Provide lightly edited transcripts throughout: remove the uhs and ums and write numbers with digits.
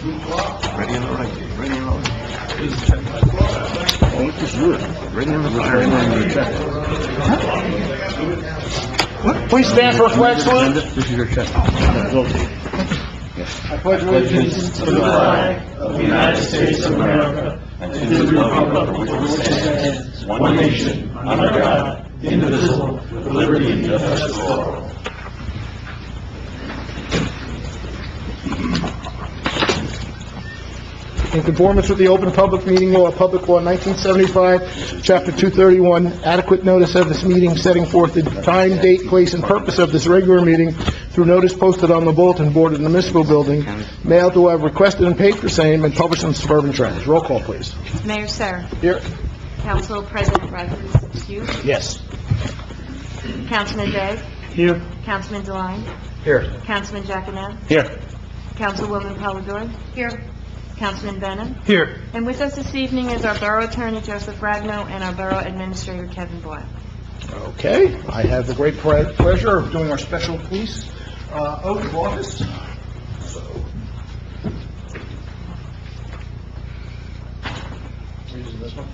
Ready on the right. Ready on the right. This is check. Oh, look, this is yours. Ready on the right. Ready on the check. What? Please stand for a flag salute. This is your check. I pledge allegiance to the flag of the United States of America and to the republic for which it stands, one nation, under God, indivisible, with liberty and justice for all. In conformance with the Open Public Meeting Law, Public Law 1975, Chapter 231, adequate notice of this meeting setting forth the time, date, place, and purpose of this regular meeting through notice posted on the bulletin board in the municipal building, mailed to have requested and paid for same, and published in Suburban Trends. Roll call, please. Mayor Serra. Here. Council President Rodriguez, excuse. Yes. Councilman Day. Here. Councilman Deline. Here. Councilman Giacomo. Here. Councilwoman Polidori. Here. Councilman Benham. Here. And with us this evening is our Borough Attorney Joseph Ragno and our Borough Administrator Kevin Boyle. Okay, I have the great pleasure of doing our special police oath of office. So, using this one.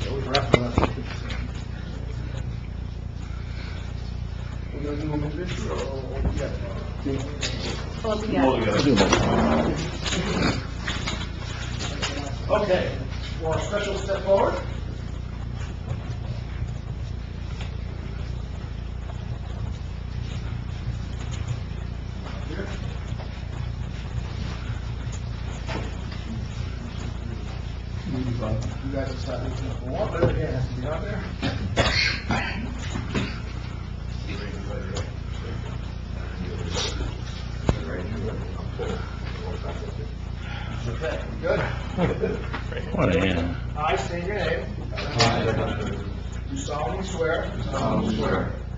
Always wrapping up. We're going to do them individually or all together? All together. Okay, for our special step forward. Here. You guys decide who's going to go on, but it has to be out there. Okay, good. What a hand. I state your name. Do solemnly swear.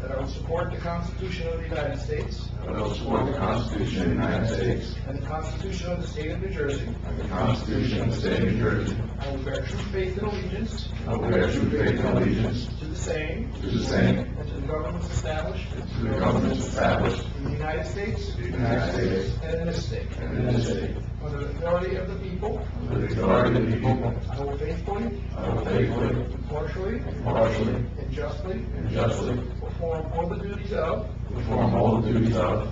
That I will support the Constitution of the United States. I will support the Constitution of the United States And the Constitution of the State of New Jersey. and the Constitution of the State of New Jersey. I will bear true faith and allegiance. I will bear true faith and allegiance To the same. to the same, And to the governments established. to the governments established In the United States. in the United States And in this state. and in this state. Under the authority of the people. Under the authority of the people, I will faithfully. I will faithfully, Impartially. impartially, And justly. and justly Perform all the duties of. perform all the duties of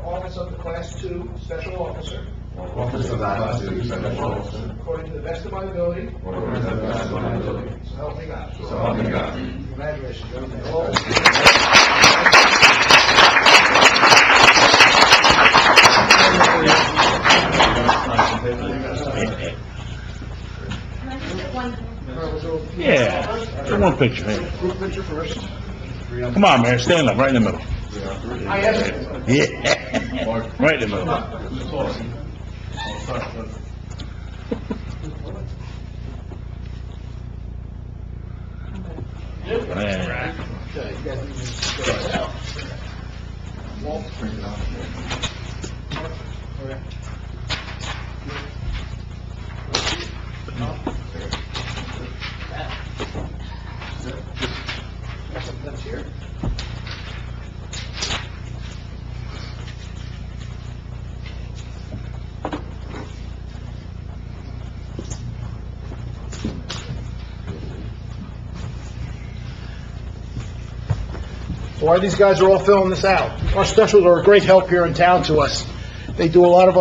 Office of the Class 2 Special Officer. office of the Class 2 Special Officer According to the best of my ability. according to the best of my ability. So help me God. So help me God. Congratulations. Yeah. Take one picture, man. Group picture first. Come on, man. Stand up, right in the middle. I have Yeah. Right in the middle. Man. Okay, you guys need to go this out. Walt, bring it up. Okay. That's here. Why these guys are all filling this out. Our specials are a great help here in town to us. They do a lot of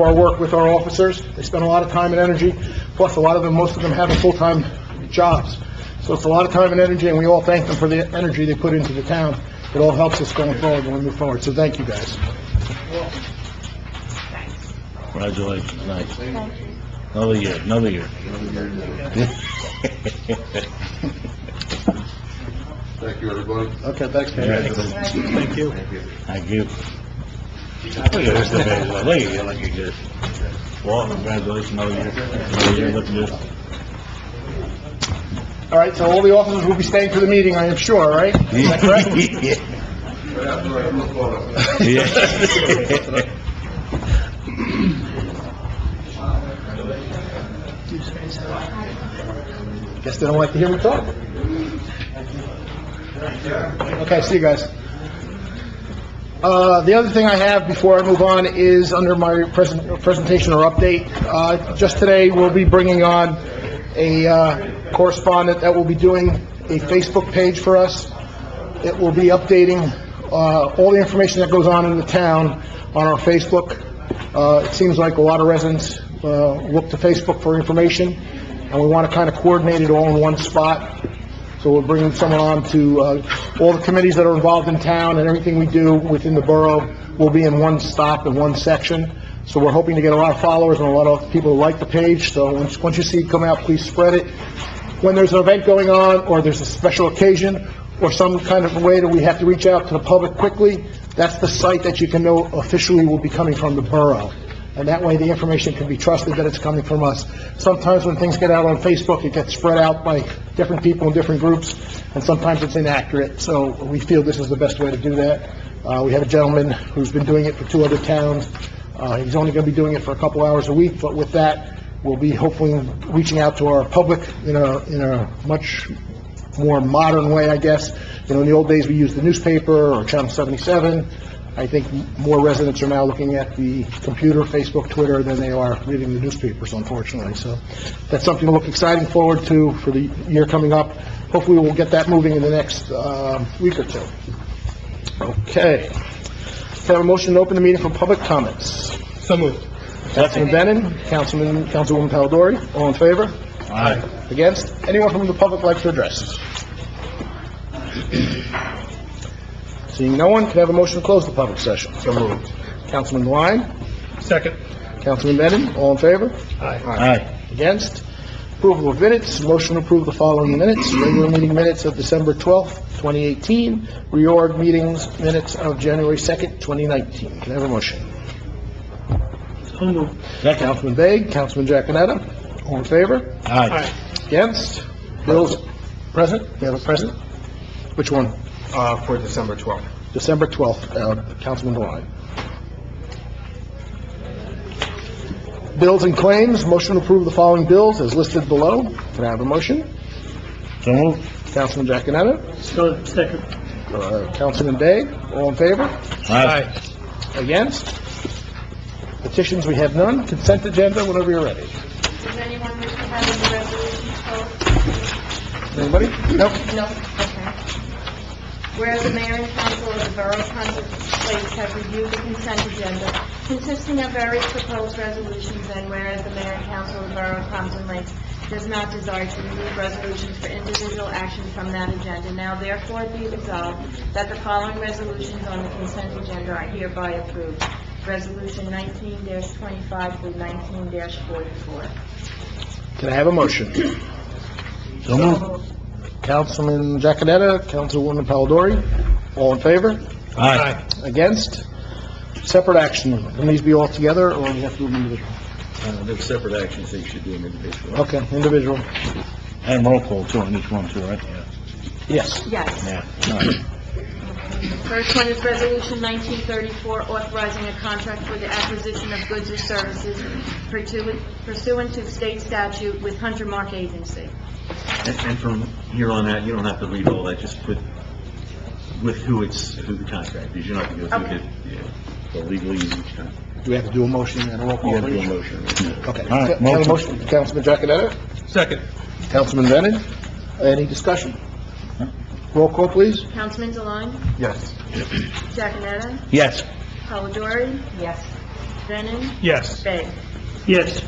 our work with our officers. They spend a lot of time and energy. Plus, most of them have full-time jobs. So it's a lot of time and energy, and we all thank them for the energy they put into the town. It all helps us going forward when we move forward. So thank you, guys. Thanks. Congratulations. Nice. Thank you. Another year. Another year. Thank you, everybody. Okay, thanks, Thank you. Thank you. Look at this, the baby. Look at you, look at this. Well, congratulations, another year. Another year, looking good. All right, so all the officers will be staying for the meeting, I am sure, right? Is that correct? Yeah. Guess they don't like to hear me talk. Okay, see you guys. The other thing I have before I move on is under my presentation or update. Just today, we'll be bringing on a correspondent that will be doing a Facebook page for us. It will be updating all the information that goes on in the town on our Facebook. It seems like a lot of residents look to Facebook for information, and we want to kind of coordinate it all in one spot. So we're bringing someone on to all the committees that are involved in town, and everything we do within the borough will be in one stop, in one section. So we're hoping to get a lot of followers and a lot of people who like the page. So once you see it come out, please spread it. When there's an event going on, or there's a special occasion, or some kind of way that we have to reach out to the public quickly, that's the site that you can know officially will be coming from the borough. And that way the information can be trusted that it's coming from us. Sometimes when things get out on Facebook, it gets spread out by different people in different groups, and sometimes it's inaccurate. So we feel this is the best way to do that. We have a gentleman who's been doing it for 2 other towns. He's only going to be doing it for a couple hours a week, but with that, we'll be hopefully reaching out to our public in a much more modern way, I guess. In the old days, we used the newspaper or Channel 77. I think more residents are now looking at the computer, Facebook, Twitter, than they are reading the newspapers, unfortunately. So that's something to look exciting forward to for the year coming up. Hopefully, we'll get that moving in the next week or two. Okay. Can I have a motion to open the meeting for public comments? So moved. Councilman Brennan, Councilwoman Palladori, all in favor? Aye. Against? Anyone from the public like to address? Seeing no one, can I have a motion to close the public session? So moved. Councilman Devine? Second. Councilman Brennan, all in favor? Aye. Against? Approval of minutes, motion to approve the following minutes: regular meeting minutes of December 12th, 2018, reorg meetings minutes of January 2nd, 2019. Can I have a motion? So moved. Councilman Begg, Councilman Giaconetti, all in favor? Aye. Against? Bills present? We have a present? Which one? For December 12th. December 12th, Councilman Devine. Bills and claims, motion to approve the following bills as listed below. Can I have a motion? So moved. Councilman Giaconetti, Second. Councilman Day, all in favor? Aye. Against? Petitions, we have none. Consent agenda, whenever you're ready. Does anyone wish to have any resolutions closed? Anybody? Nope. No. Okay. Whereas the mayor and council of the borough of Pompton Place have reviewed the consent agenda consisting of various proposed resolutions, and whereas the mayor and council of the borough of Pompton Lakes does not desire to remove resolutions for individual action from that agenda, now therefore be resolved that the following resolutions on the consent agenda are hereby approved. Resolution 19-25 through 19-44. Can I have a motion? So moved. Councilman Giaconetti, Councilwoman Palladori, all in favor? Aye. Against? Separate action. Can these be all together, or we have to do them individually? They're separate actions, they should do them individually. Okay, individual. And roll call too on each one too, right? Yes. Yes. Yeah. First one is Resolution 1934, authorizing a contract for the acquisition of goods or services pursuant to state statute with Hunter Mark Agency. And from here on out, you don't have to read all that, just put with who the contract is. You're not going to go through the legalese each time. Do we have to do a motion and a roll call? You got to do a please? motion. Okay. All right, Can I have a motion. Councilman Giaconetti, Second. Councilman Brennan, any discussion? Roll call, please. Councilman Deline? Yes. Giaconetti? Yes. Polidori? Yes. Brennan? Yes. Begg? Yes.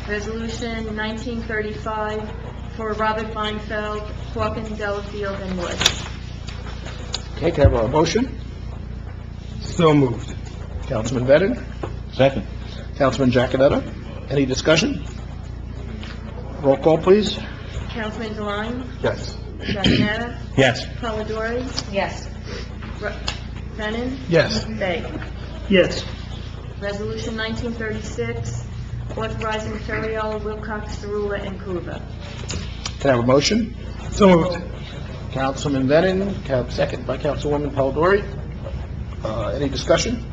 Resolution 1935 for Robert Weinfeld, Hawkins, Delafield, and Wood. Okay, can I have a motion? So moved. Councilman Brennan, Second. Councilman Giaconetti, any discussion? Roll call, please. Councilman Deline? Yes. Giaconetti? Yes. Polidori? Yes. Brennan? Yes. Begg? Yes. Resolution 1936, authorizing Ferriola, Wilcox, Cerula, and Cuba. Can I have a motion? So moved. Councilman Brennan, second by Councilwoman Palladori. Any discussion?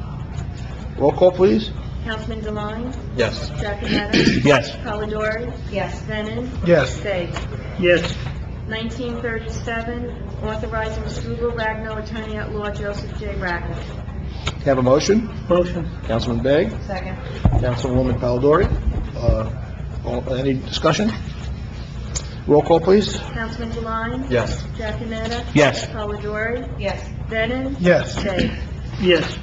Roll call, please. Councilman Deline? Yes. Giaconetti? Yes. Polidori? Yes. Brennan? Yes. Begg? Yes. 1937, authorizing Struble Ragno, attorney at law, Joseph J. Ragno. Have a motion? Motion. Councilman Begg, Second. Councilwoman Palladori. Any discussion? Roll call, please. Councilman Deline? Yes. Jacanetta? Yes. Polidori? Yes. Brennan? Yes. Day. Yes.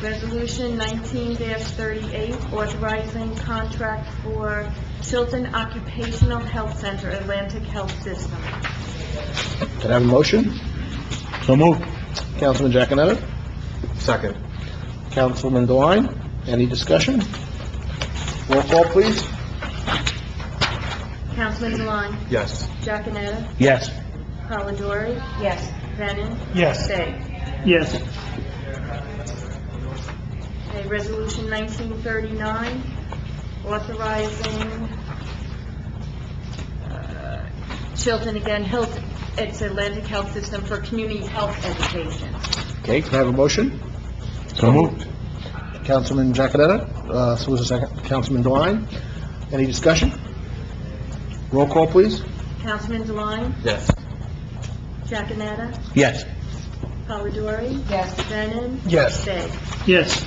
Resolution 19-38, authorizing contract for Chilton Occupational Health Center, Atlantic Health System. Can I have a motion? So moved. Councilman Jacanetta, Second. Councilman Deline. Any discussion? Roll call, please. Councilman Deline? Yes. Jacanetta? Yes. Polidori? Yes. Brennan? Yes. Day. Yes. Okay, Resolution 1939, authorizing Chilton again, it's Atlantic Health System for community health education. Okay, can I have a motion? So moved. Councilman Jacanetta, so was a second. Councilman Deline. Any discussion? Roll call, please. Councilman Deline? Yes. Jacanetta? Yes. Polidori? Yes. Brennan? Yes. Day. Yes.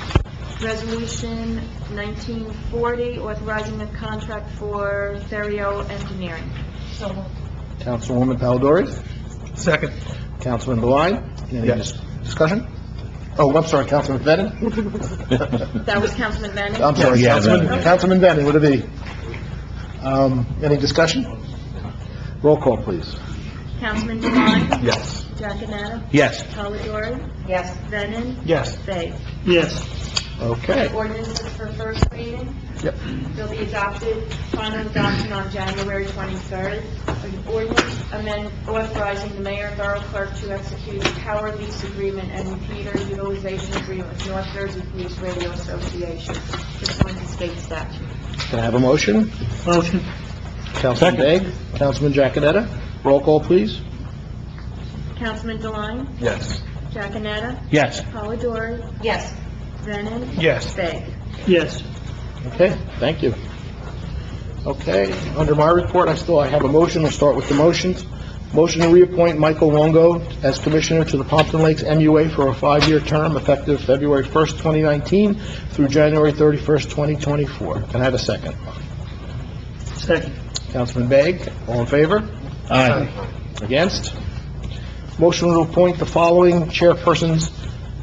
Resolution 1940, authorizing a contract for Therio Engineering. Councilwoman Palladori. Second. Councilman Deline. Any discussion? Oh, I'm sorry, Councilman Bennett. That was Councilman Bennett? I'm sorry, Yeah, Councilman, Bennett. Councilman Bennett, would it be? Any discussion? Roll call, please. Councilman Deline? Yes. Jacanetta? Yes. Polidori? Yes. Brennan? Yes. Day. Yes. Okay. Ordinances for first reading. Yep. They'll be adopted, final adoption on January 23rd. An ordinance authorizing the mayor and borough clerk to execute a power lease agreement and repeater utilization agreement with North Jersey Police Radio Association pursuant to state statute. Can I have a motion? Motion. Councilman Begg, Councilman Jacanetta. Roll call, please. Councilman Deline? Yes. Jacanetta? Yes. Polidori? Yes. Brennan? Yes. Begg. Yes. Okay, thank you. Okay, under my report, I have a motion. We'll start with the motions. Motion to reappoint Michael Longo as Commissioner to the Pompton Lakes MUA for a 5-year term effective February 1st, 2019 through January 31st, 2024. Can I have a second? Second. Councilman Begg, all in favor? Aye. Against? Motion to appoint the following chairpersons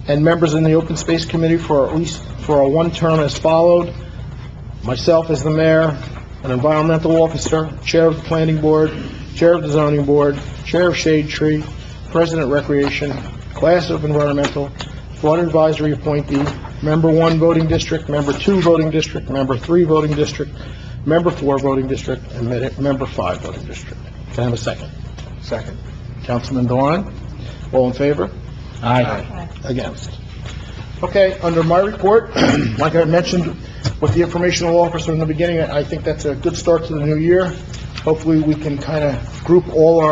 and members in the Open Space Committee for a one term as followed. Myself as the mayor, an environmental officer, chair of the planning board, chair of the zoning board, chair of Shade Tree, president recreation, class of environmental, flood advisory appointee, member 1 voting district, member 2 voting district, member 3 voting district, member 4 voting district, and member 5 voting district. Can I have a second? Second. Councilman Deline, all in favor? Aye. Against? Okay, under my report, like I mentioned with the informational officer in the beginning, I think that's a good start to the new year. Hopefully, we can kind of group all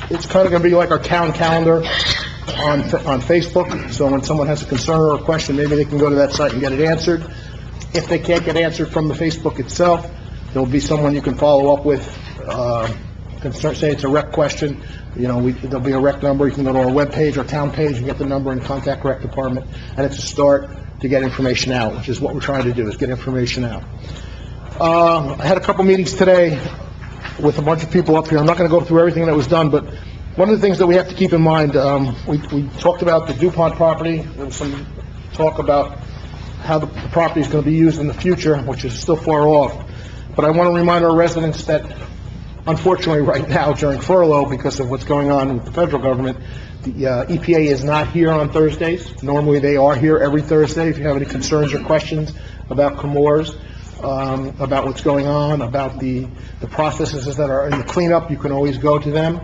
it's kind of going to be like our town calendar on Facebook, so when someone has a concern or a question, maybe they can go to that site and get it answered. If they can't get answered from the Facebook itself, there'll be someone you can follow up with, say it's a rec question, there'll be a rec number, you can go to our webpage, our town page, and get the number and contact rec department, and it's a start to get information out, which is what we're trying to do, is get information out. I had a couple meetings today with a bunch of people up here. I'm not going to go through everything that was done, but one of the things that we have to keep in mind, we talked about the DuPont property. There was some talk about how the property is going to be used in the future, which is still far off. But I want to remind our residents that, unfortunately, right now, during furlough, because of what's going on with the federal government, the EPA is not here on Thursdays. Normally, they are here every Thursday. If you have any concerns or questions about Comores, about what's going on, about the processes that are in the cleanup, you can always go to them.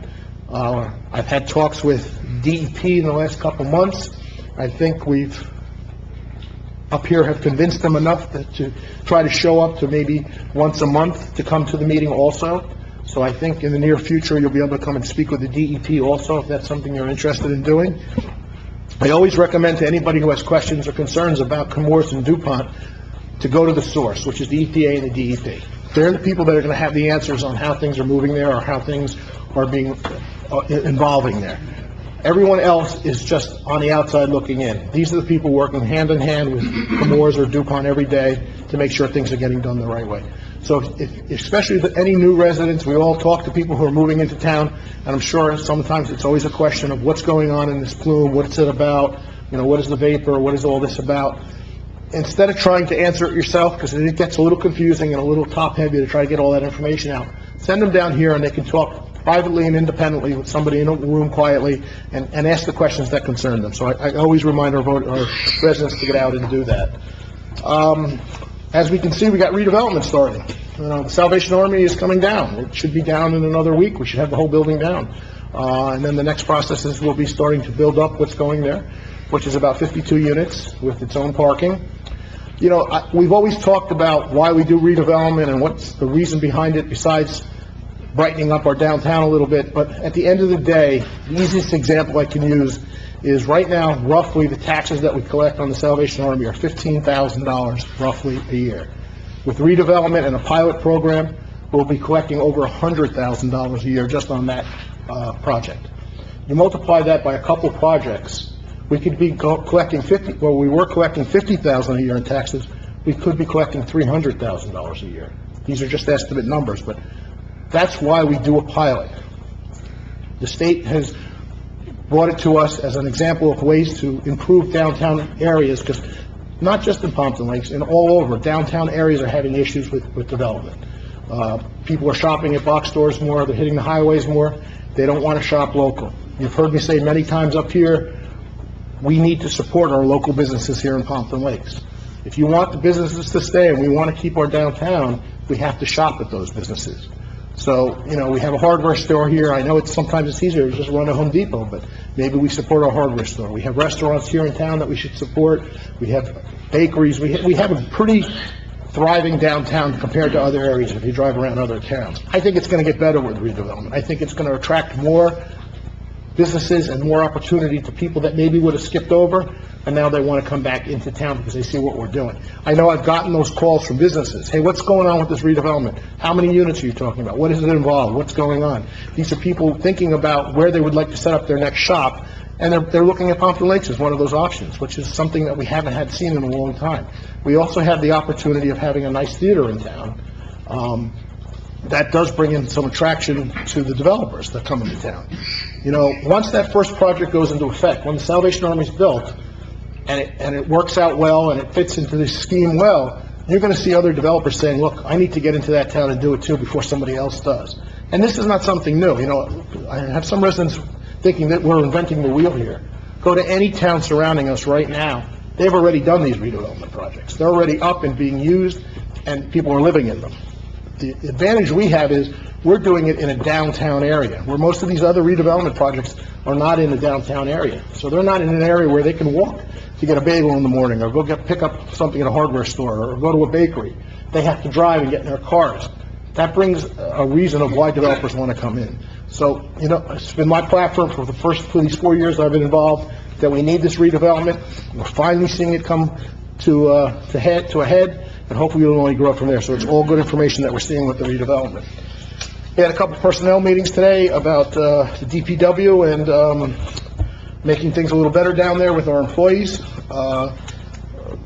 I've had talks with DEP in the last couple months. I think we've up here have convinced them enough to try to show up to maybe once a month to come to the meeting also. So I think in the near future, you'll be able to come and speak with the DEP also, if that's something you're interested in doing. I always recommend to anybody who has questions or concerns about Comores and DuPont to go to the source, which is the EPA and the DEP. They're the people that are going to have the answers on how things are moving there or how things are being evolving there. Everyone else is just on the outside looking in. These are the people working hand in hand with Chemours or DuPont every day to make sure things are getting done the right way. So especially with any new residents, we all talk to people who are moving into town, and I'm sure sometimes it's always a question of what's going on in this plume, what's it about, what is the vapor, what is all this about? Instead of trying to answer it yourself, because it gets a little confusing and a little top-heavy to try to get all that information out, send them down here and they can talk privately and independently with somebody in a room quietly and ask the questions that concern them. So I always remind our residents to get out and do that. As we can see, we got redevelopment starting. The Salvation Army is coming down. It should be down in another week. We should have the whole building down. And then the next process is we'll be starting to build up what's going there, which is about 52 units with its own parking. We've always talked about why we do redevelopment and what's the reason behind it besides brightening up our downtown a little bit, but at the end of the day, the easiest example I can use is right now, roughly the taxes that we collect on the Salvation Army are $15,000 roughly a year. With redevelopment and a pilot program, we'll be collecting over $100,000 a year just on that project. You multiply that by a couple of projects, we could be collecting we were collecting $50,000 a year in taxes, we could be collecting $300,000 a year. These are just estimate numbers, but that's why we do a pilot. The state has brought it to us as an example of ways to improve downtown areas, because not just in Pompton Lakes, and all over, downtown areas are having issues with development. People are shopping at box stores more, they're hitting the highways more, they don't want to shop local. You've heard me say many times up here, we need to support our local businesses here in Pompton Lakes. If you want the businesses to stay and we want to keep our downtown, we have to shop at those businesses. So, we have a hardware store here. I know sometimes it's easier to just run a Home Depot, but maybe we support our hardware store. We have restaurants here in town that we should support. We have bakeries. We have a pretty thriving downtown compared to other areas if you drive around other towns. I think it's going to get better with redevelopment. I think it's going to attract more businesses and more opportunity to people that maybe would have skipped over, and now they want to come back into town because they see what we're doing. I know I've gotten those calls from businesses. Hey, what's going on with this redevelopment? How many units are you talking about? What does it involve? What's going on? These are people thinking about where they would like to set up their next shop, and they're looking at Pompton Lakes as one of those options, which is something that we haven't had seen in a long time. We also have the opportunity of having a nice theater in town. That does bring in some attraction to the developers that come into town. Once that first project goes into effect, when the Salvation Army is built, and it works out well, and it fits into the scheme well, you're going to see other developers saying, look, I need to get into that town and do it too before somebody else does. And this is not something new. I have some residents thinking that we're inventing the wheel here. Go to any town surrounding us right now. They've already done these redevelopment projects. They're already up and being used, and people are living in them. The advantage we have is we're doing it in a downtown area, where most of these other redevelopment projects are not in the downtown area. So they're not in an area where they can walk to get a bagel in the morning, or pick up something at a hardware store, or go to a bakery. They have to drive and get in their cars. That brings a reason of why developers want to come in. So, it's been my platform for these 4 years that I've been involved, that we need this redevelopment. We're finally seeing it come to a head, and hopefully it'll only grow from there. So it's all good information that we're seeing with the redevelopment. We had a couple of personnel meetings today about the DPW and making things a little better down there with our employees.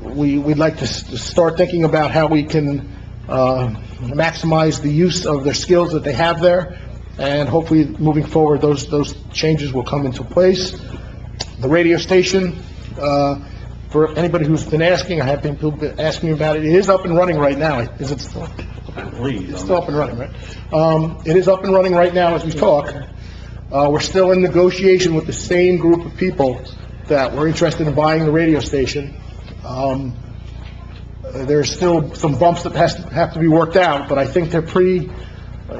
We'd like to start thinking about how we can maximize the use of their skills that they have there, and hopefully moving forward those changes will come into place. The radio station, for anybody who's been asking, I have been people asking me about it. It is up and running right now. Is it still? It's still up and running, right? It is up and running right now as we talk. We're still in negotiation with the same group of people that were interested in buying the radio station. There's still some bumps that have to be worked out, but I think they're pretty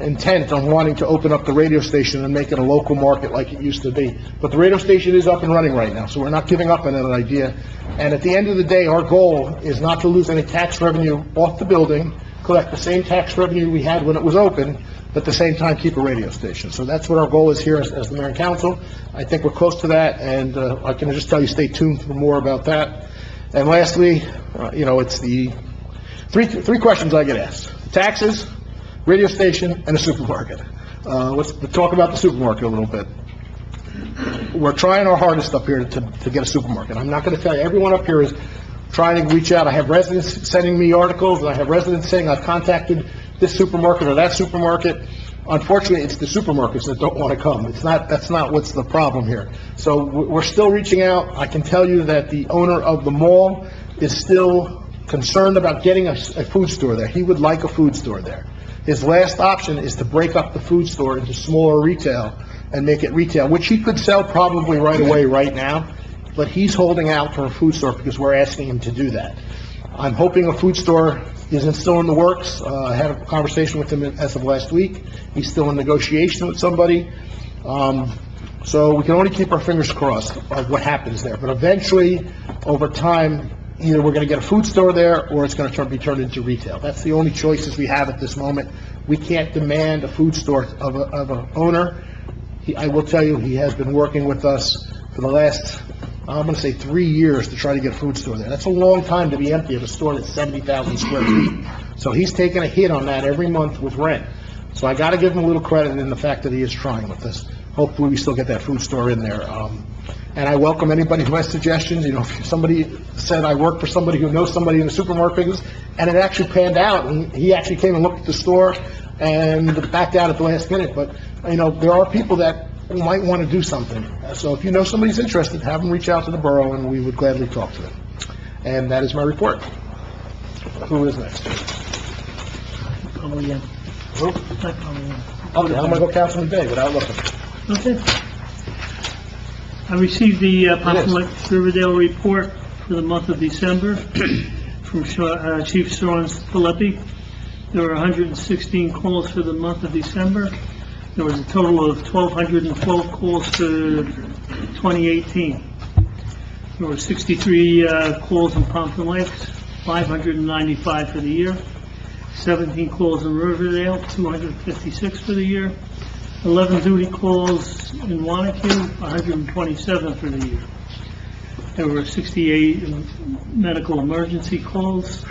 intent on wanting to open up the radio station and make it a local market like it used to be. But the radio station is up and running right now, so we're not giving up on that idea. And at the end of the day, our goal is not to lose any tax revenue off the building, collect the same tax revenue we had when it was open, but at the same time keep a radio station. So that's what our goal is here as the mayor and council. I think we're close to that, and I can just tell you stay tuned for more about that. And lastly, it's the three questions I get asked: taxes, radio station, and a supermarket. Let's talk about the supermarket a little bit. we're trying our hardest up here to get a supermarket. I'm not gonna tell you, everyone up here is trying to reach out. I have residents sending me articles, and I have residents saying, I've contacted this supermarket or that supermarket. Unfortunately, it's the supermarkets that don't want to come. That's not what's the problem here. So we're still reaching out. I can tell you that the owner of the mall is still concerned about getting a food store there. He would like a food store there. His last option is to break up the food store into smaller retail and make it retail, which he could sell probably right away, right now, but he's holding out for a food store because we're asking him to do that. I'm hoping a food store isn't still in the works. I had a conversation with him as of last week. He's still in negotiation with somebody. So we can only keep our fingers crossed of what happens there. But eventually, over time, either we're going to get a food store there or it's going to be turned into retail. That's the only choices we have at this moment. We can't demand a food store of an owner. I will tell you, he has been working with us for the last, I'm going to say 3 years to try to get a food store there. That's a long time to be empty of a store that's 70,000 square feet. So he's taking a hit on that every month with rent. So I got to give him a little credit in the fact that he is trying with this. Hopefully we still get that food store in there. And I welcome anybody who has suggestions. You know, if somebody said I work for somebody who knows somebody in the supermarket business, and it actually panned out, and he actually came and looked at the store and backed out at the last minute. But, you know, there are people that might want to do something. So if you know somebody's interested, have them reach out to the borough, and we would gladly talk to them. And that is my report. Who is next? Probably, yeah. Who? I probably am. Okay, I'm going to go Councilman Day without looking. Okay. I received the Pompton Lake Riverdale report for the month of December from Chief Sean Filippi. There were 116 calls for the month of December. There was a total of 1,212 calls for 2018. There were 63 calls in Pompton Lakes, 595 for the year. 17 calls in Riverdale, 256 for the year. 11 duty calls in Wanacue, 127 for the year. There were 68 medical emergency calls,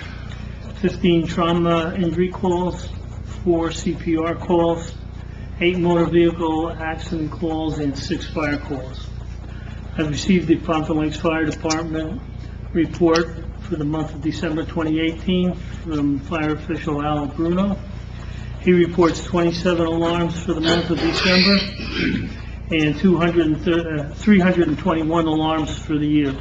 15 trauma injury calls, 4 CPR calls, 8 motor vehicle accident calls, and 6 fire calls. I received the Pompton Lakes Fire Department report for the month of December 2018 from Fire Official Al Bruno. He reports 27 alarms for the month of December and 321 alarms for the year.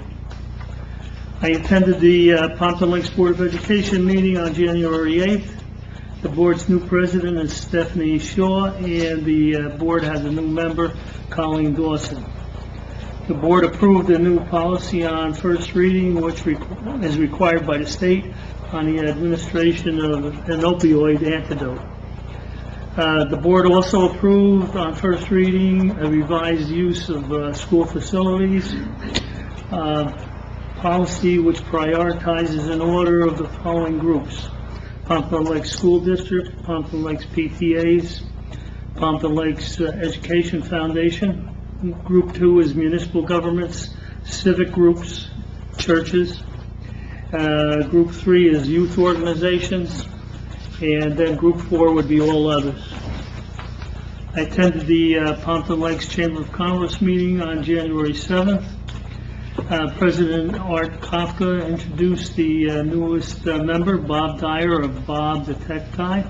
I attended the Pompton Lakes Board of Education meeting on January 8th. The board's new president is Stephanie Shaw, and the board has a new member, Colleen Dawson. The board approved a new policy on first reading, which is required by the state on the administration of an opioid antidote. The board also approved on first reading a revised use of school facilities policy which prioritizes an order of the following groups: Pompton Lakes School District, Pompton Lakes PTAs, Pompton Lakes Education Foundation. Group 2 is municipal governments, civic groups, churches. Group 3 is youth organizations, and then Group 4 would be all others. I attended the Pompton Lakes Chamber of Commerce meeting on January 7th. President Art Kafka introduced the newest member, Bob Dyer of Bob the Tech Guy.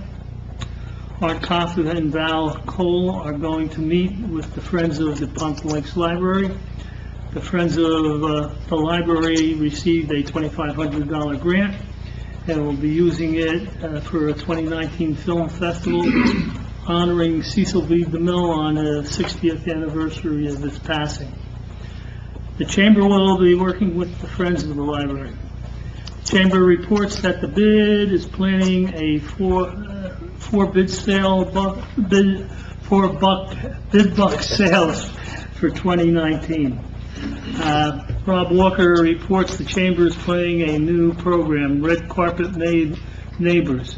Art Kafka and Val Cole are going to meet with the Friends of the Pompton Lakes Library. The Friends of the Library received a $2,500 grant and will be using it for a 2019 film festival honoring Cecil B. DeMille on the 60th anniversary of his passing. The Chamber will be working with the Friends of the Library. The Chamber reports that the bid is planning a four bid buck sales for 2019. Rob Walker reports the Chamber is planning a new program, Red Carpet Neighbors,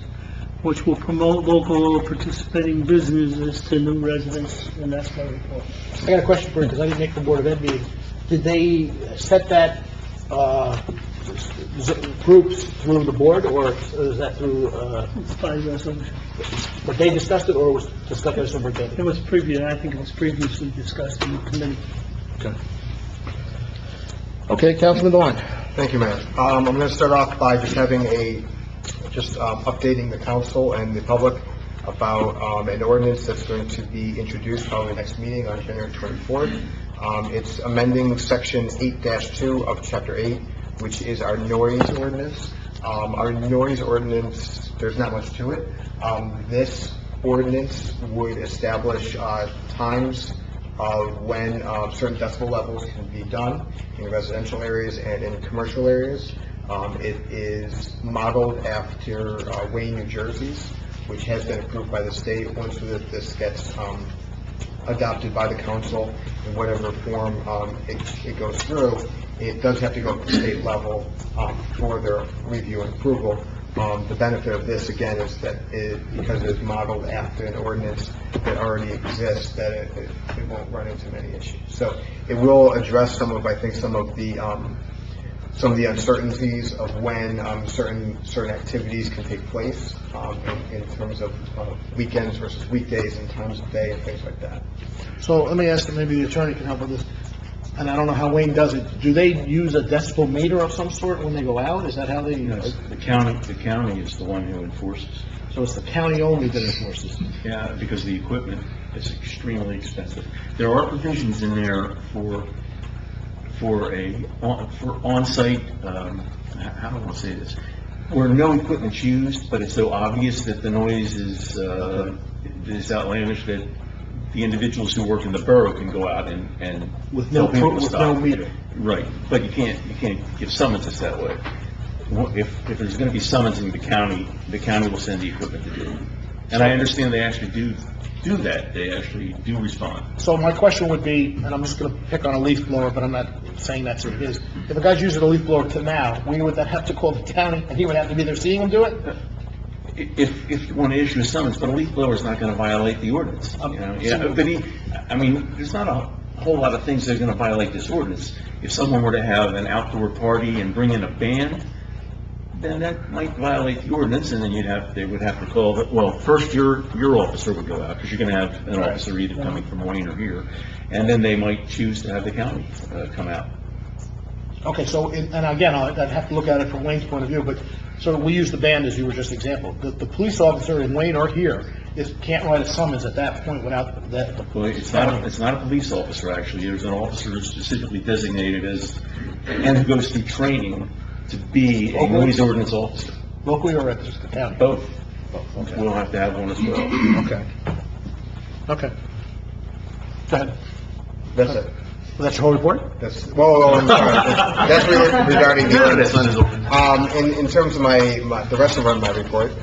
which will promote local participating businesses to new residents, and that's my report. I got a question for you, because I didn't make the Board of Ed meeting. Did they set that groups through the board, or is that through, It's by resolution. but they discussed it, or was discussed by the superintendent? I think it was previously discussed in the committee. Okay, Councilman Devine. Thank you, Mayor. I'm going to start off by just updating the council and the public about an ordinance that's going to be introduced probably next meeting on January 24th. It's amending Section 8-2 of Chapter 8, which is our noise ordinance. Our noise ordinance, there's not much to it. This ordinance would establish times of when certain decibel levels can be done in residential areas and in commercial areas. It is modeled after Wayne, New Jersey's, which has been approved by the state. Once this gets adopted by the council in whatever form it goes through, it does have to go to the state level for their review and approval. The benefit of this, again, is that because it is modeled after an ordinance that already exists, that it won't run into many issues. So it will address some of the uncertainties of when certain activities can take place in terms of weekends versus weekdays and times of day and things like that. So let me ask, and maybe the attorney can help with this, and I don't know how Wayne does it. Do they use a decibel meter of some sort when they go out? Is that how they use it? The county is the one who enforces. So it's the county only that enforces? Yeah, because the equipment is extremely expensive. There are provisions in there for on-site, how do I want to say this? Where no equipment's used, but it's so obvious that the noise is outlandish that the individuals who work in the borough can go out and With tell no people to with stop. no meter? Right, but you can't give summonses that way. If there's going to be summoning the county will send the equipment to do it. And I understand they actually do that. They actually do respond. So my question would be, and I'm just going to pick on a leaf blower, but I'm not saying that's what it is. If a guy's using a leaf blower to now, we would then have to call the county, and he would have to be there seeing him do it? If you want to issue a summons, but a leaf blower is not going to violate the ordinance, you know? Yeah, but there's not a whole lot of things that are going to violate this ordinance. If someone were to have an outdoor party and bring in a band, then that might violate the ordinance, and then they would have to call, first your officer would go out, because you're going to have an officer either coming from Wayne or here, and then they might choose to have the county come out. Okay, so, and again, I'd have to look at it from Wayne's point of view, but, so we use the band as you were just example. The police officer in Wayne or here can't write a summons at that point without that. Well, it's not a police officer, actually. There's an officer who's specifically designated as, and who goes through training to be a noise ordinance officer. Locally or at just the county? Both. Okay. We'll have to have one as well. Okay. Go ahead. That's it. That's your whole report? I'm sorry. That's regarding the ordinance. In terms of the rest of my report,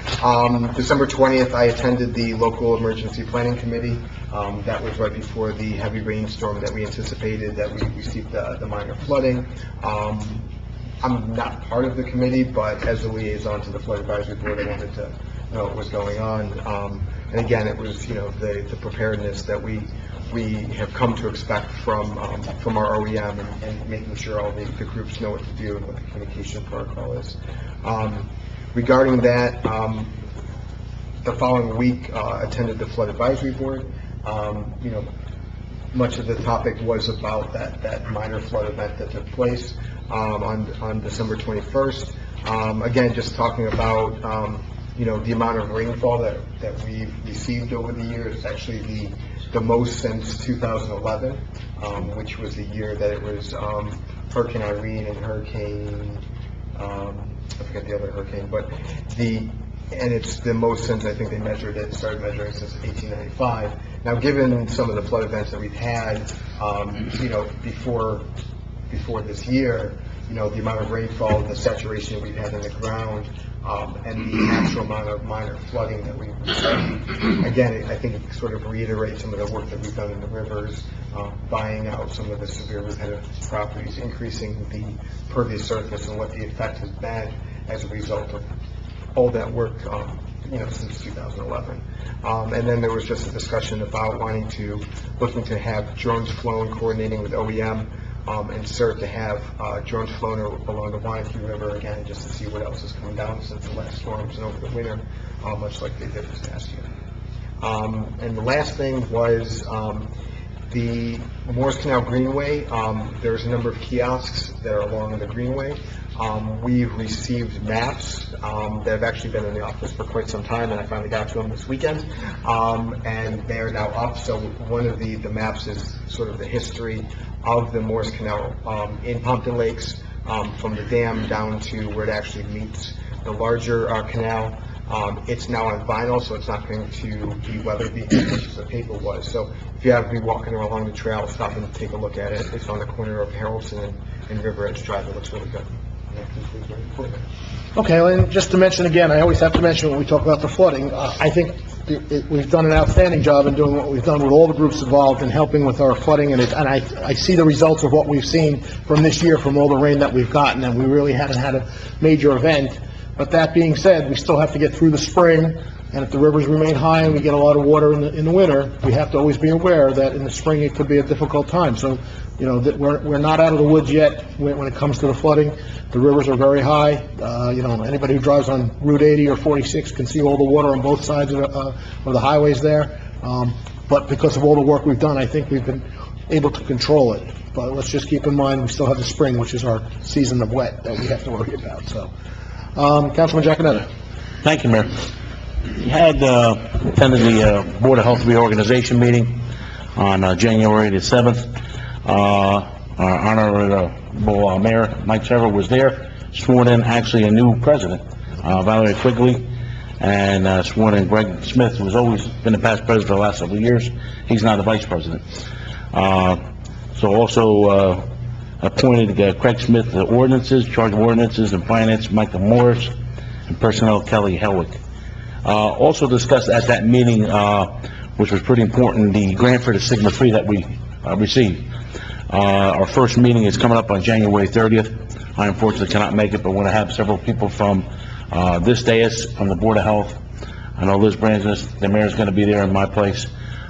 December 20th, I attended the local emergency planning committee. That was right before the heavy rainstorm that we anticipated, that we received the minor flooding. I'm not part of the committee, but as a liaison to the flood advisory board, I wanted to know what was going on. And again, it was, the preparedness that we have come to expect from our OEM and making sure all the groups know what to do and what the communication protocol is. Regarding that, the following week, attended the flood advisory board. Much of the topic was about that minor flood event that took place on December 21st. Again, just talking about the amount of rainfall that we've received over the years. It's actually the most since 2011, which was the year that it was Hurricane Irene and Hurricane, I forget the other hurricane, but and it's the most since I think they started measuring since 1895. Now, given some of the flood events that we've had, before this year, the amount of rainfall, the saturation we've had in the ground, and the actual amount of minor flooding that we've received, again, I think it sort of reiterates some of the work that we've done in the rivers, buying out some of the severe repetitive properties, increasing the pervious surface, and what the effect has been as a result of all that work, since 2011. And then there was just a discussion about looking to have drones flown, coordinating with OEM, and CERT to have drones flown along the Wanakee River again, just to see what else is coming down since the last storms and over the winter, much like they did this past year. And the last thing was The Morris Canal Greenway, there's a number of kiosks that are along the Greenway. We've received maps that have actually been in the office for quite some time, and I finally got to them this weekend, and they are now up. So one of the maps is sort of the history of the Morris Canal in Pompton Lakes, from the dam down to where it actually meets the larger canal. It's now on vinyl, so it's not going to be weather-beaten as much as the paper was. So if you happen to be walking along the trail, stop and take a look at it. It's on the corner of Harrelson and River Edge Drive. It looks really good. That concludes my report. Okay, and just to mention again, I always have to mention when we talk about the flooding, I think we've done an outstanding job in doing what we've done with all the groups involved in helping with our flooding, and I see the results of what we've seen from this year, from all the rain that we've gotten, and we really haven't had a major event. But that being said, we still have to get through the spring, and if the rivers remain high and we get a lot of water in the winter, we have to always be aware that in the spring it could be a difficult time. So, you know, that we're not out of the woods yet when it comes to the flooding. The rivers are very high. You know, anybody who drives on Route 80 or 46 can see all the water on both sides of the highways there. But because of all the work we've done, I think we've been able to control it. But let's just keep in mind, we still have the spring, which is our season of wet that we have to worry about. So, Councilman Giaconetti. Thank you, Mayor. We had attended the Board of Health reorganization meeting on January the 7th. Our Honorable Mayor Mike Trevor was there, sworn in actually a new president, Valerie Quigley, and sworn in Greg Smith, who's always been the past president for the last several years. He's now the vice president. So also appointed Craig Smith to ordinances, charge of ordinances and finance, Michael Morris, and personnel, Kelly Helwig. Also discussed at that meeting, which was pretty important, the grant for the Stigma Free that we received. Our first meeting is coming up on January 30th. I unfortunately cannot make it, but we're going to have several people from this dais, from the Board of Health. I know Liz Brandes, the mayor's going to be there in my place.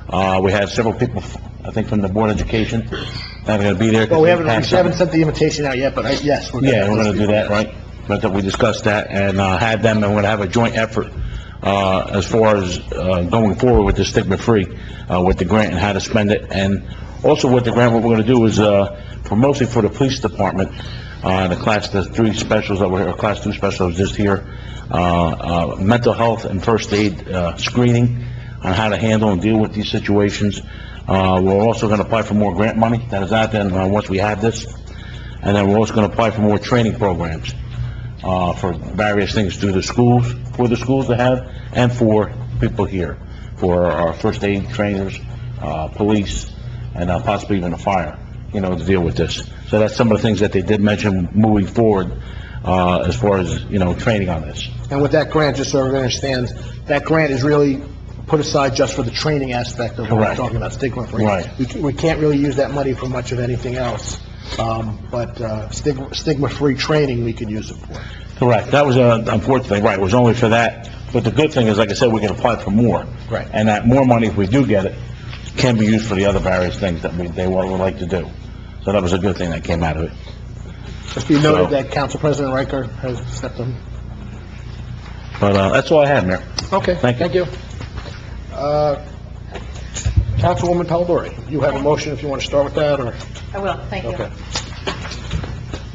We have several people, I think, from the Board of Education that are going to be there. Well, we haven't sent the invitation out yet, but yes. We're going to do that, right? But that we discussed that and had them, and we're going to have a joint effort as far as going forward with the Stigma Free, with the grant and how to spend it. And also with the grant, what we're going to do is, mostly for the police department, the Class 3 specials that were here, or Class 2 specials just here, mental health and first aid screening on how to handle and deal with these situations. We're also going to apply for more grant money that is out there once we have this. And then we're also going to apply for more training programs for various things through the schools, for the schools to have, and for people here, for our first aid trainers, police, and possibly even a fire, you know, to deal with this. So that's some of the things that they did mention moving forward as far as, you know, training on this. And with that grant, just so everyone understands, that grant is really put aside just for the training aspect of what we're talking about, Stigma Free. Right. We can't really use that money for much of anything else, but Stigma Free training we could use it for. Correct. That was unfortunately, right, it was only for that. But the good thing is, like I said, we can apply for more. Right. And that more money, if we do get it, can be used for the other various things that they would like to do. So that was a good thing that came out of it. Just be noted that Council President Riker has stepped in. But that's all I have, Mayor. Okay, Thank you. thank you. Councilwoman Palladori, you have a motion if you want to start with that, or? I will, thank you. Okay.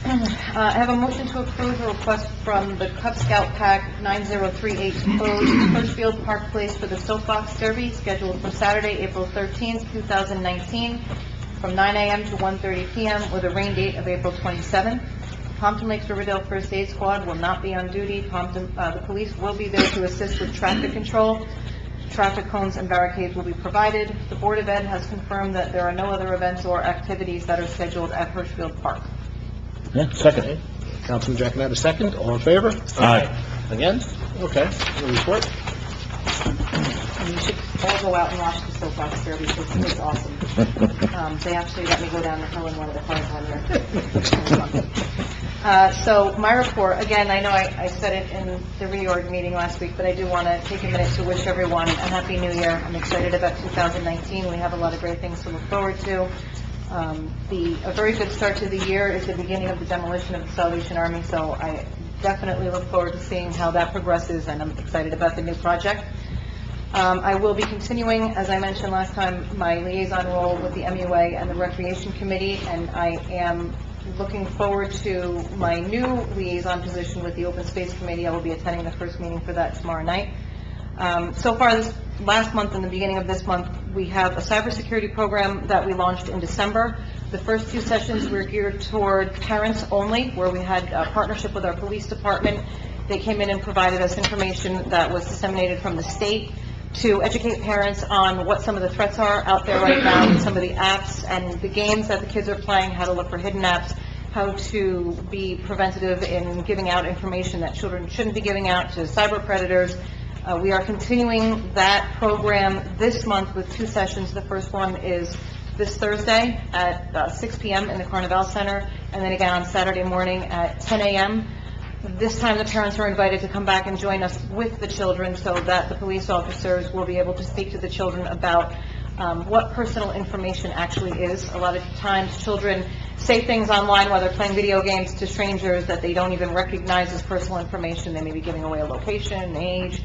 I have a motion to approve a request from the Cub Scout Pack 9038 to close Hirschfield Park Place for the Soapbox Derby scheduled for Saturday, April 13th, 2019, from 9 a.m. to 1:30 p.m. with a rain date of April 27th. Pompton Lakes Riverdale First Aid Squad will not be on duty. The police will be there to assist with traffic control. Traffic cones and barricades will be provided. The Board of Ed has confirmed that there are no other events or activities that are scheduled at Hirschfield Park. Yeah, second. Councilman Giaconetti, second. All in favor? Aye. Against? Okay. Your report? And you should all go out and watch the Soapbox Derby because it's awesome. They actually let me go down the hill in one of the cars one year. So my report, again, I know I said it in the reorg meeting last week, but I do want to take a minute to wish everyone a Happy New Year. I'm excited about 2019. We have a lot of great things to look forward to. A very good start to the year is the beginning of the demolition of the Salvation Army, so I definitely look forward to seeing how that progresses, and I'm excited about the new project. I will be continuing, as I mentioned last time, my liaison role with the MUA and the Recreation Committee, and I am looking forward to my new liaison position with the Open Space Committee. I will be attending the first meeting for that tomorrow night. So far, this last month and the beginning of this month, we have a cybersecurity program that we launched in December. The first few sessions were geared toward parents only, where we had a partnership with our police department. They came in and provided us information that was disseminated from the state to educate parents on what some of the threats are out there right now, and some of the apps and the games that the kids are playing, how to look for hidden apps, how to be preventative in giving out information that children shouldn't be giving out to cyber predators. We are continuing that program this month with 2 sessions. The first one is this Thursday at 6 p.m. in the Carnival Center, and then again on Saturday morning at 10 a.m. This time, the parents are invited to come back and join us with the children so that the police officers will be able to speak to the children about what personal information actually is. A lot of times, children say things online while they're playing video games to strangers that they don't even recognize as personal information. They may be giving away a location, age,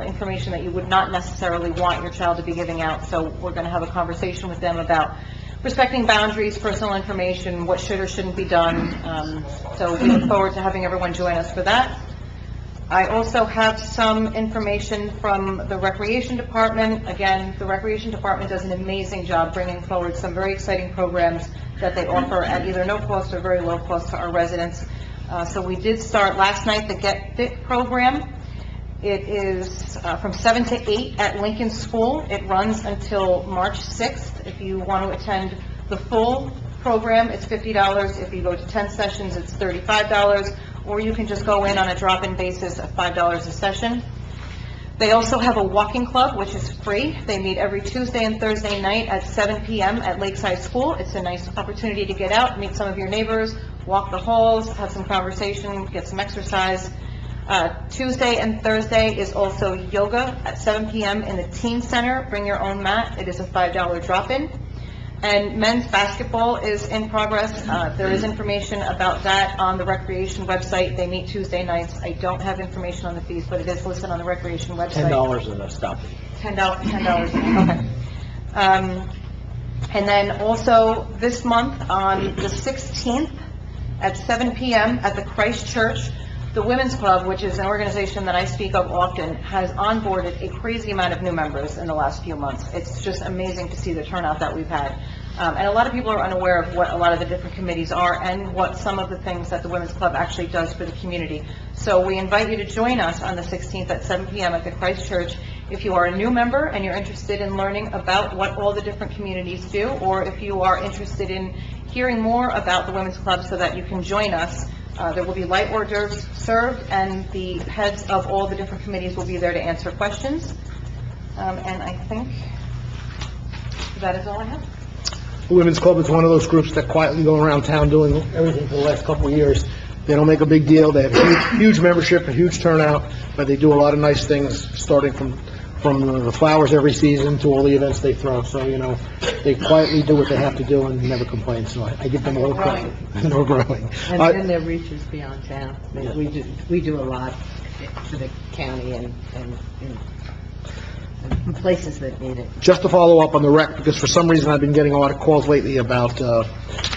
information that you would not necessarily want your child to be giving out. So we're going to have a conversation with them about respecting boundaries, personal information, what should or shouldn't be done. So we look forward to having everyone join us for that. I also have some information from the Recreation Department. Again, the Recreation Department does an amazing job bringing forward some very exciting programs that they offer at either no cost or very low cost to our residents. So we did start last night the Get Fit program. It is from 7 to 8 at Lincoln School. It runs until March 6th. If you want to attend the full program, it's $50. If you go to 10 sessions, it's $35. Or you can just go in on a drop-in basis of $5 a session. They also have a walking club, which is free. They meet every Tuesday and Thursday night at 7 p.m. at Lakeside School. It's a nice opportunity to get out, meet some of your neighbors, walk the halls, have some conversation, get some exercise. Tuesday and Thursday is also yoga at 7 p.m. in the Teen Center. Bring your own mat. It is a $5 drop-in. And men's basketball is in progress. There is information about that on the Recreation website. They meet Tuesday nights. I don't have information on the fees, but it is listed on the Recreation website. $10 and a stop. $10, okay. And then also this month on the 16th at 7 p.m. at the Christ Church, the Women's Club, which is an organization that I speak of often, has onboarded a crazy amount of new members in the last few months. It's just amazing to see the turnout that we've had. And a lot of people are unaware of what a lot of the different committees are and what some of the things that the Women's Club actually does for the community. So we invite you to join us on the 16th at 7 p.m. at the Christ Church. If you are a new member and you're interested in learning about what all the different communities do, or if you are interested in hearing more about the Women's Club so that you can join us, there will be light hors d'oeuvres served, and the heads of all the different committees will be there to answer questions. And I think that is all I have. The Women's Club is one of those groups that quietly go around town doing everything for the last couple of years. They don't make a big deal. They have huge membership, a huge turnout, but they do a lot of nice things, starting from the flowers every season to all the events they throw. So, you know, they quietly do what they have to do and never complain. So I give them all the credit. And they're growing. And their reach is beyond town. We do a lot for the county and places that need it. Just to follow up on the rec, because for some reason I've been getting a lot of calls lately about all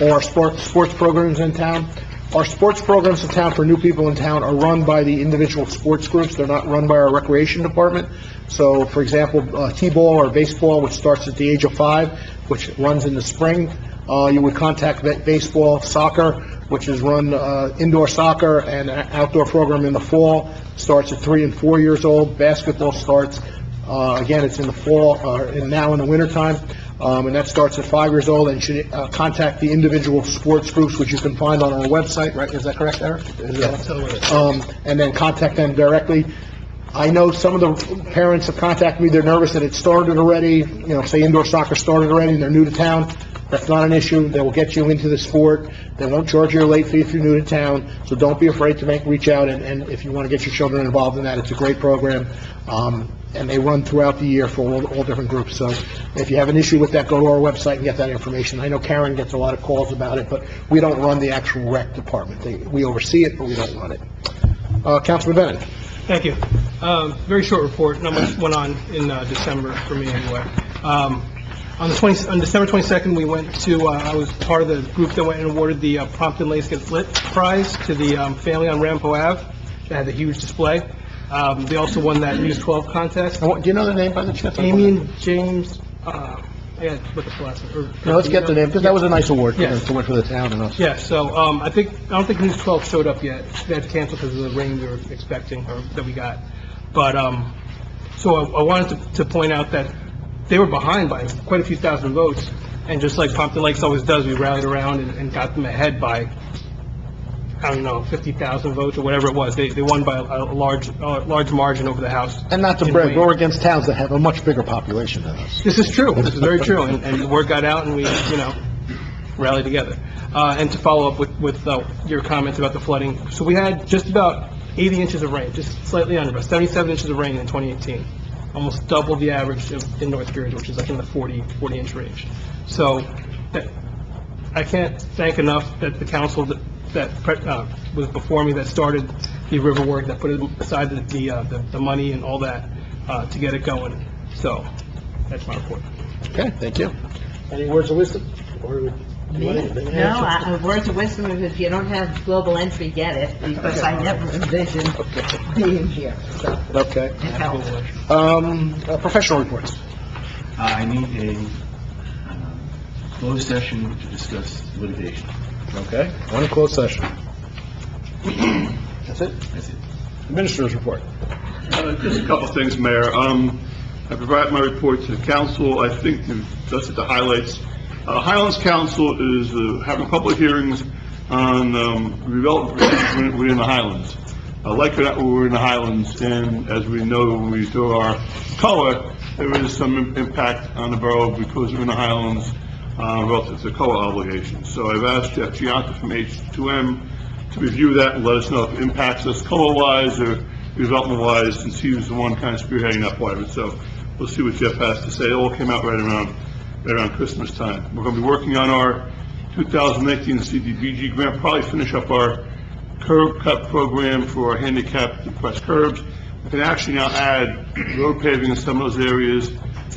our sports programs in town. Our sports programs in town for new people in town are run by the individual sports groups. They're not run by our recreation department. So, for example, t-ball or baseball, which starts at the age of 5, which runs in the spring, you would contact baseball. Soccer, which is run indoor soccer and an outdoor program in the fall, starts at 3 and 4 years old. Basketball starts, again, it's in the fall, and now in the wintertime. And that starts at 5 years old, and should contact the individual sports groups, which you can find on our website, right? Is that correct, Eric? And then contact them directly. I know some of the parents have contacted me, they're nervous that it started already, you know, say indoor soccer started already and they're new to town. That's not an issue. They will get you into the sport. They won't charge you a late fee if you're new to town. So don't be afraid to reach out, and if you want to get your children involved in that, it's a great program. And they run throughout the year for all different groups. So if you have an issue with that, go to our website and get that information. I know Karen gets a lot of calls about it, but we don't run the actual rec department. We oversee it, but we don't run it. Councilman Bennett. Thank you. Very short report, not much went on in December for me anyway. On December 22nd, we went to, I was part of the group that went and awarded the Pompton Lakes Gets Lit Prize to the family on Rampo Ave. They had a huge display. They also won that News 12 contest. Do you know the name by the chance? Amy and James, yeah, what the last one? No, let's get the name, because that was a nice award Yeah. to win for the town and us. Yeah, so, I don't think News 12 showed up yet. They had to cancel because of the rain we were expecting, or that we got. But, so I wanted to point out that they were behind by quite a few thousand votes. And just like Pompton Lakes always does, we rallied around and got them ahead by, I don't know, 50,000 votes or whatever it was. They won by a large margin over the House. And not to in brag, Wayne. we're against towns that have a much bigger population than us. This is true. This is very true. And the word got out and we, rallied together. And to follow up with your comments about the flooding, so we had just about 80 inches of rain, just slightly under, about 77 inches of rain in 2018. Almost double the average in North Jersey, which is like in the 40-inch range. So I can't thank enough that the council that was before me that started the river work, that put aside the money and all that to get it going. So that's my report. Okay, thank you. Any words of wisdom? No, words of wisdom, if you don't have global entry, get it, because I never envisioned being here, so Okay. it helps. Professional reports. I need a closed session to discuss litigation. Okay, one closed session. That's it? That's it. Administrator's report. Just a couple of things, Mayor. I provided my report to the council. I think just at the highlights. Highlands Council is having public hearings on redevelopment within the Highlands. Like that, we're in the Highlands, and as we know, when we do our COA, there is some impact on the borough because we're in the Highlands relative to COA obligations. So I've asked Jeff Gianta from H2M to review that and let us know if it impacts us COA-wise or development-wise, since he was the one kind of spearheading that part of it. So we'll see what Jeff has to say. It all came out right around Christmas time. We're going to be working on our 2019 CDBG grant, probably finish up our curb cut program for our handicapped depressed curbs. We can actually now add road paving in some of those areas.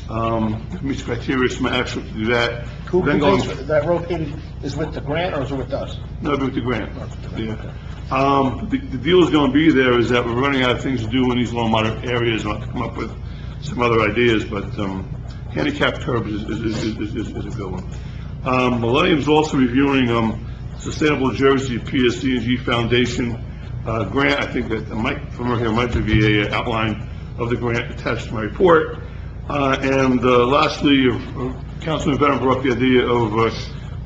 It meets criteria, so I actually to do that. Who Then pays going- for that road paving is with the grant or is it with us? No, with the grant. Yeah. The deal is going to be there is that we're running out of things to do in these low moderate areas. I'll have to come up with some other ideas, but handicapped curbs is a good one. Millennium's also reviewing Sustainable Jersey PSC&G Foundation grant. I think that from here might be a outline of the grant attached to my report. And lastly, Councilman Venom brought up the idea of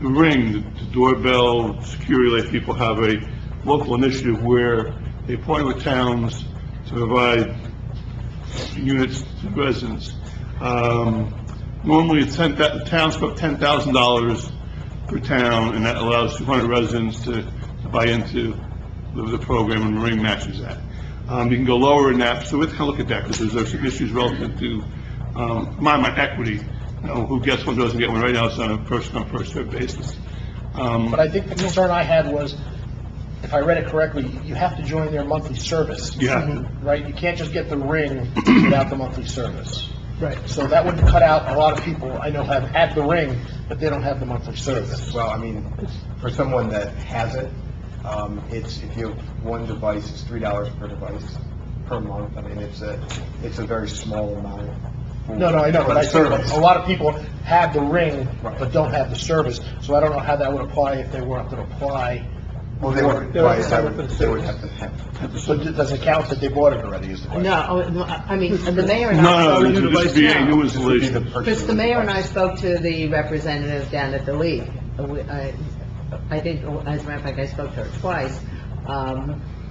the ring, the doorbell security. Like people have a local initiative where they partner with towns to provide units to residents. Normally, the town's about $10,000 per town, and that allows 200 residents to buy into the program, and the ring matches that. You can go lower than that, so we have to look at that, because there's some issues relative to my equity, who gets one, doesn't get one. Right now, it's on a first-come, first-served basis. But I think the concern I had was, if I read it correctly, you have to join their monthly service. You have to. Right? You can't just get the ring without the monthly service. Right. So that would cut out a lot of people I know have had the ring, but they don't have the monthly service. Well, I mean, for someone that has it, if you have one device, it's $3 per device per month. I mean, it's a very small amount. No, I know, but I said service. a lot of people have the ring, Right. but don't have the service, so I don't know how that would apply if they weren't going to apply. Well, they would, They would right, sign up for the they would service. have to So does it count that they bought it already, is the question? No, I mean, the mayor and I No, spoke, this would be a new This would be the installation. purchase because of the mayor and I device. spoke to the representative down at the league. I think, as a matter of fact, I spoke to her twice.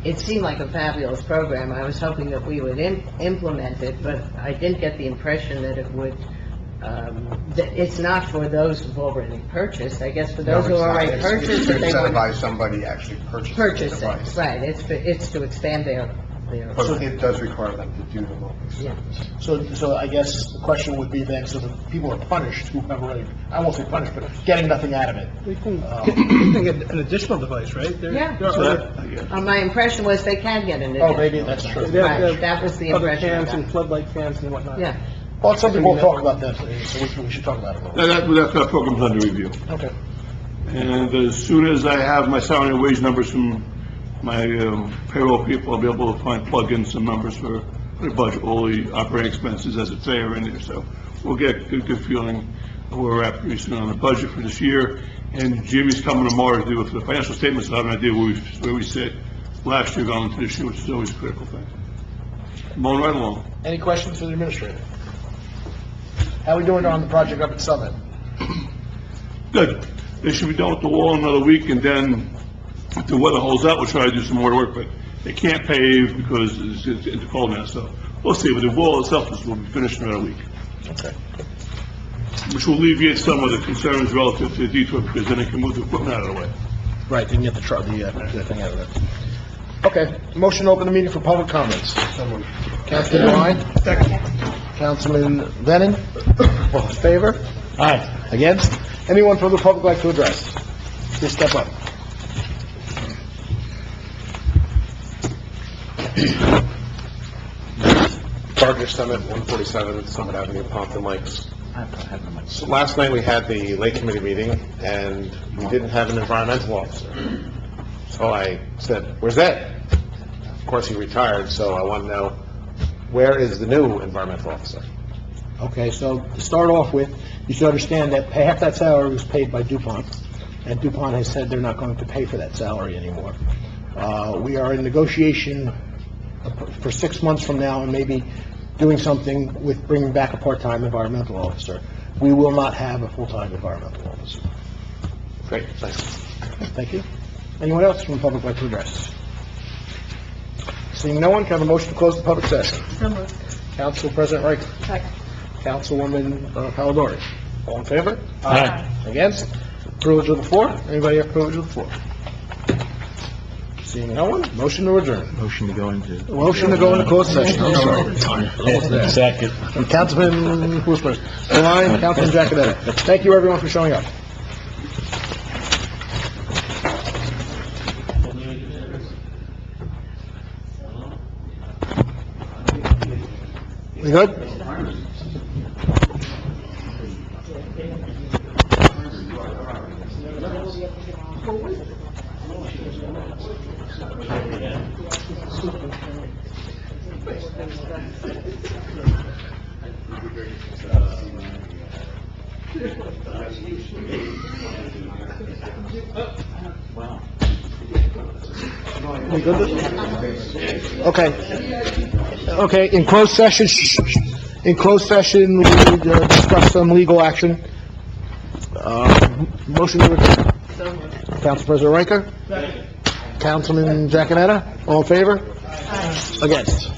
It seemed like a fabulous program. I was hoping that we would implement it, but I didn't get the impression that it would, that it's not for those who've already purchased. I guess for No, those who it's not. already It's purchased, to that they would incentivize somebody to actually purchase the purchase device. it. Right, it's to expand their, But it does require them to do the monthly yeah. service. So I guess the question would be then, so the people are punished who have already, I won't say punished, but getting nothing out of it. You can get an additional device, right? Yeah. So that, yeah. My impression was they can get an Oh, additional. maybe that's true. Right, that was the Other impression I cans and got. floodlight cans and whatnot. Yeah. Well, some people talk about that, so we should talk about it a little. That program's under review. Okay. And as soon as I have my salary and wage numbers from my payroll people, I'll be able to plug in some numbers for the budget, all the operating expenses as if they are in there. So we'll get a good feeling of where we're at pretty soon on the budget for this year. And Jimmy's coming tomorrow to do with the financial statements, so I have an idea where we sit last year going into this year, which is always a critical thing. Moving right along. Any questions for the administrator? How we doing on the project up at Summit? Good. They should be done with the wall in another week, and then if the weather holds out, we'll try to do some more work, but they can't pave because it's cold now, so we'll see. But the wall itself will be finished in about a week, Okay. which will alleviate some of the concerns relative to the detour, because then they can move the equipment out of the way. Right, didn't get the thing out of it. Okay, motion to open the meeting for public comments. Councilman Ryan? Councilman Venon? All in favor? Aye. Against? Anyone from the public like to address? Please step up. Partner Summit, 147 Summit Avenue, Pompton Lakes. So last night, we had the Lake Committee meeting, and we didn't have an environmental officer. So I said, "Where's Ed?" Of course, he retired, so I want to know, where is the new environmental officer? Okay, so to start off with, you should understand that half that salary was paid by DuPont, and DuPont has said they're not going to pay for that salary anymore. We are in negotiation for 6 months from now, and maybe doing something with bringing back a part-time environmental officer. We will not have a full-time environmental officer. Great, thanks. Thank you. Anyone else from the public like to address? Seeing no one, can I have a motion to close the public session? So moved. Council President Riker. Second. Councilwoman Palladori. All in favor? Aye. Against? Privilege of the floor? Anybody have privilege of the floor? Seeing no one, motion to adjourn. Motion to go into. Motion to go into closed session, I'm sorry. Almost there. Second. Councilman, who's first? Line, Councilman Jacobetti. Thank you, everyone, for showing up. We good? We good? Okay, in closed session, we discuss some legal action. Motion to adjourn. Council President Riker? Councilman Jacanetta, all in favor? Against?